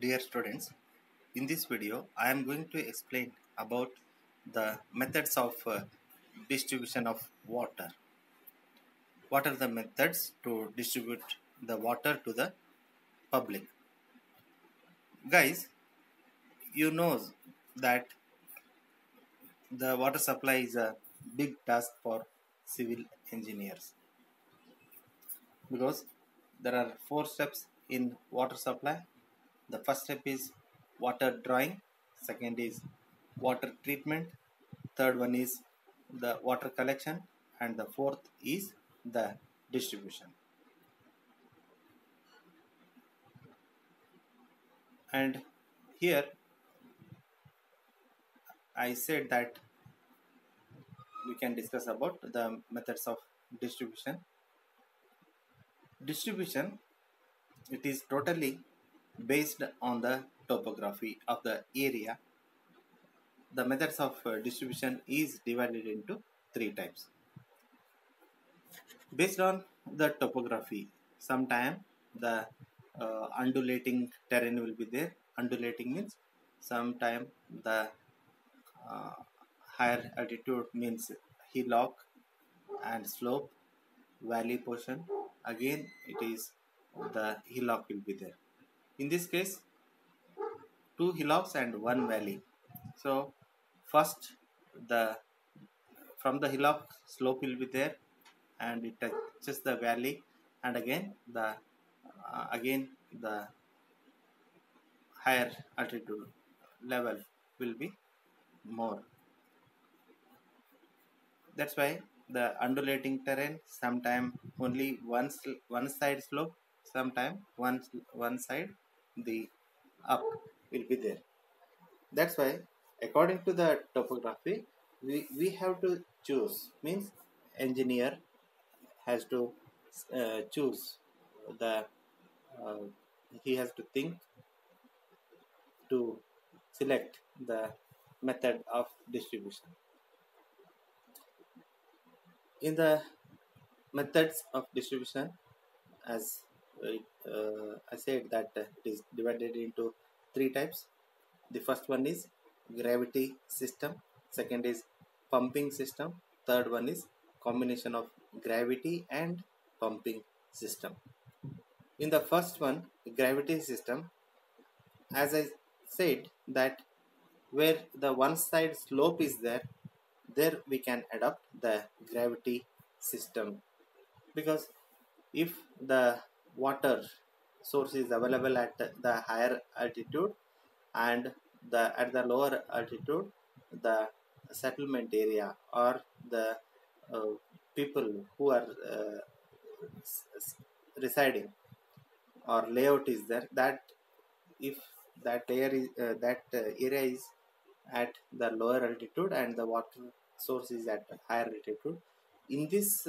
Dear students, in this video I am going to explain about the methods of distribution of water. What are the methods to distribute the water to the public? Guys, you know that the water supply is a big task for civil engineers because there are 4 steps in water supply. The first step is water drawing, second is water treatment, third one is the water collection, and the fourth is the distribution. And here I said that we can discuss about the methods of distribution. Distribution, it is totally based on the topography of the area. The methods of distribution is divided into 3 types. Based on the topography, sometime the undulating terrain will be there. Undulating means sometime the higher altitude means hillock and slope, valley portion. Again, it is the hillock will be there. In this case, 2 hillocks and 1 valley. So first the from the hillock slope will be there and it touches the valley, and again the higher altitude level will be more. That's why the undulating terrain sometime only one side slope, sometime one side the up will be there. That's why according to the topography we have to choose, means engineer has to choose the he has to think to select the method of distribution. In the methods of distribution, as I said that it is divided into 3 types. The first one is gravity system, second is pumping system, third one is combination of gravity and pumping system. In the first one, gravity system, as I said that where the one side slope is there we can adopt the gravity system, because if the water source is available at the higher altitude and at the lower altitude the settlement area or the people who are residing or layout is there, that if that area is at the lower altitude and the water source is at higher altitude, in this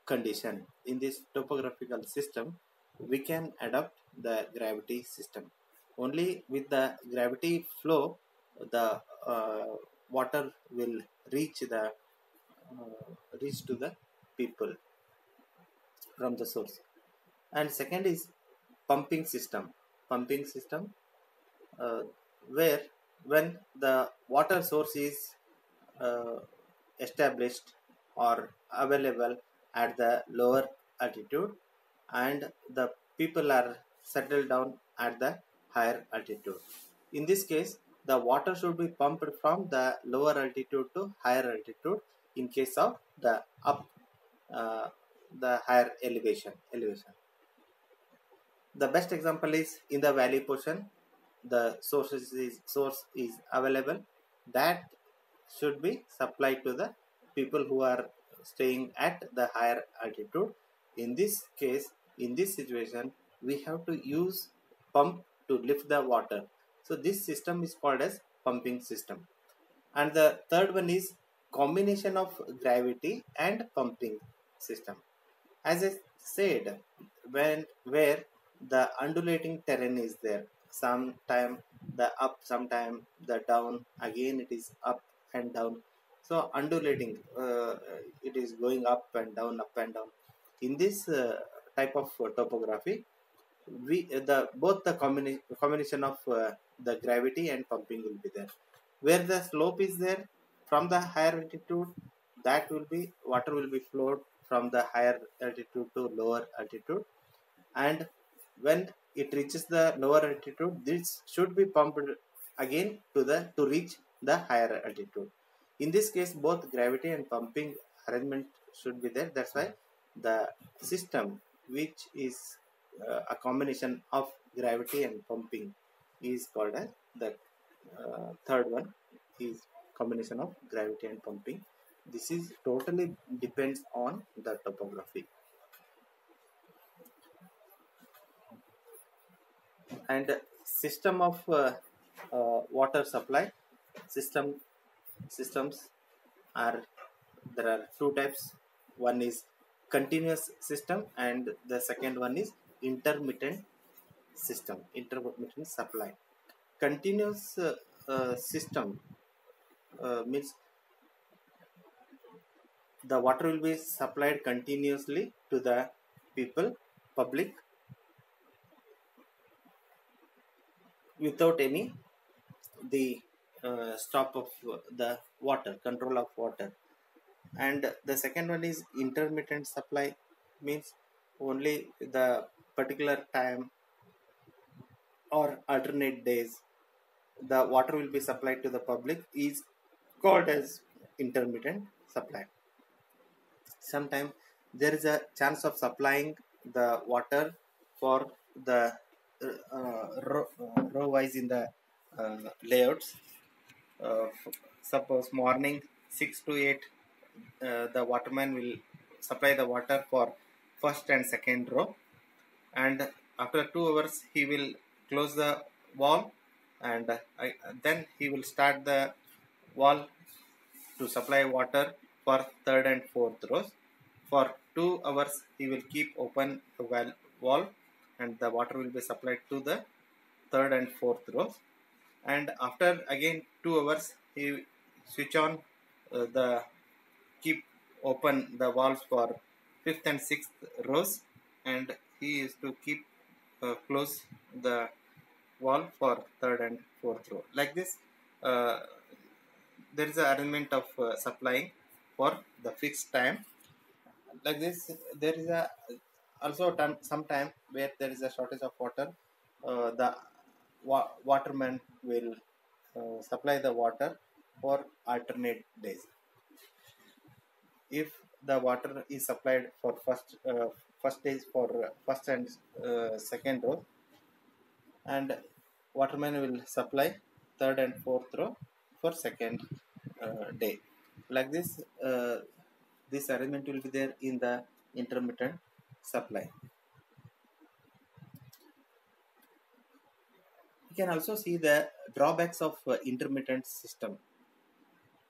condition, in this topographical system, we can adopt the gravity system. Only with the gravity flow the water will reach to the people from the source. And second is pumping system. Pumping system where when the water source is established or available at the lower altitude and the people are settled down at the higher altitude. In this case, the water should be pumped from the lower altitude to higher altitude in case of the the higher elevation. The best example is in the valley portion, the source is available, that should be supplied to the people who are staying at the higher altitude. In this case, in this situation, we have to use pump to lift the water. So this system is called as pumping system. And the third one is combination of gravity and pumping system. As I said, where the undulating terrain is there, sometime the up, sometime the down, again it is up and down. So undulating, it is going up and down. In this type of topography, we the both the combination of the gravity and pumping will be there. Where the slope is there, from the higher altitude, that will be water will be flowed from the higher altitude to lower altitude, and when it reaches the lower altitude, this should be pumped again to reach the higher altitude. In this case, both gravity and pumping arrangement should be there. That's why the system which is a combination of gravity and pumping is called as the third one is combination of gravity and pumping. This is totally depends on the topography. And system of water supply systems are, there are two types. One is continuous system and the second one is intermittent supply. Continuous system means the water will be supplied continuously to the public, without any the stop of the water, control of water. And the second one is intermittent supply, means only the particular time or alternate days the water will be supplied to the public, is called as intermittent supply. Sometimes there is a chance of supplying the water for the row wise in the layouts. Suppose morning 6 to 8, the waterman will supply the water for first and second row, and after 2 hours he will close the wall, and then he will start the wall to supply water for third and fourth rows. For 2 hours he will keep open the wall, and the water will be supplied to the third and fourth rows. And after again 2 hours he switch on the keep open the walls for fifth and sixth rows, and he is to keep close the wall for third and fourth row. Like this, there is an arrangement of supplying for the fixed time. Like this, there is a also some time where there is a shortage of water. The waterman will supply the water for alternate days. If the water is supplied for first days for first and second row, and waterman will supply third and fourth row for second day. Like this, this arrangement will be there in the intermittent supply. You can also see the drawbacks of intermittent system.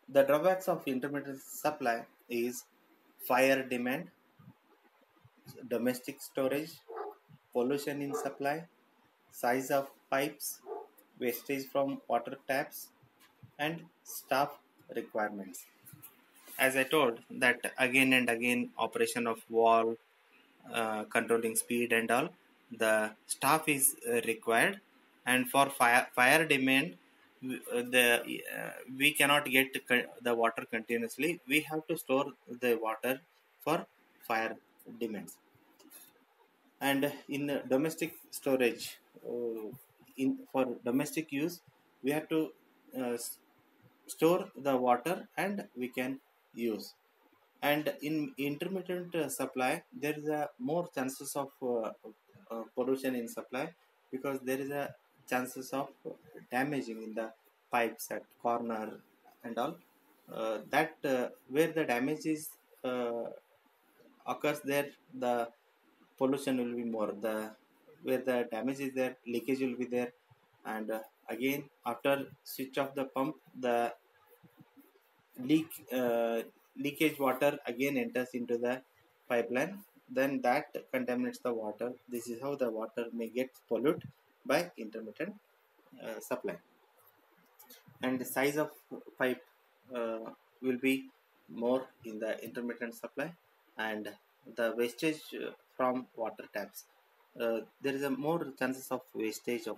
The drawbacks of intermittent supply is fire demand, domestic storage, pollution in supply, size of pipes, wastage from water taps, and staff requirements. As I told that again and again, operation of valve, controlling speed and all, the staff is required. And for fire demand, we cannot get the water continuously. We have to store the water for fire demands. And in domestic storage, for domestic use, we have to store the water and we can use. And in intermittent supply, there is a more chances of pollution in supply, because there is a chances of damaging in the pipes at corner and all. Where the damage is occurs, there the pollution will be more. Where the damage is there, leakage will be there. And again, after switch off the pump, the leakage water again enters into the pipeline, then that contaminates the water. This is how the water may get polluted by intermittent supply. And the size of pipe will be more in the intermittent supply, and the wastage from water taps. there is a more chances of wastage of